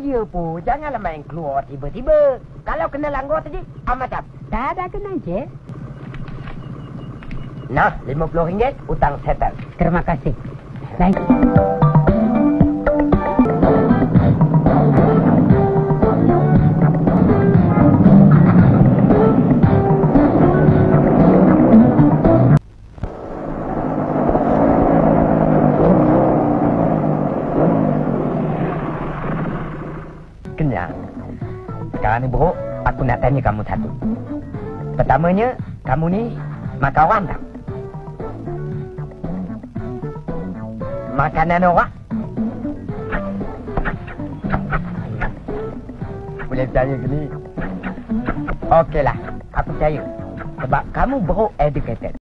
ya pun, janganlah main keluar tiba-tiba. Kalau kena langgar tadi, macam? Tak ada kena je. Nah, RM50 hutang settle. Terima kasih. Baik. Kenyang. Sekarang ni bro, aku nak tanya kamu satu. Pertamanya, kamu ni makan orang tak? Makanan orang? Boleh percaya ke ni? Okeylah, aku percaya. Sebab kamu bro educated.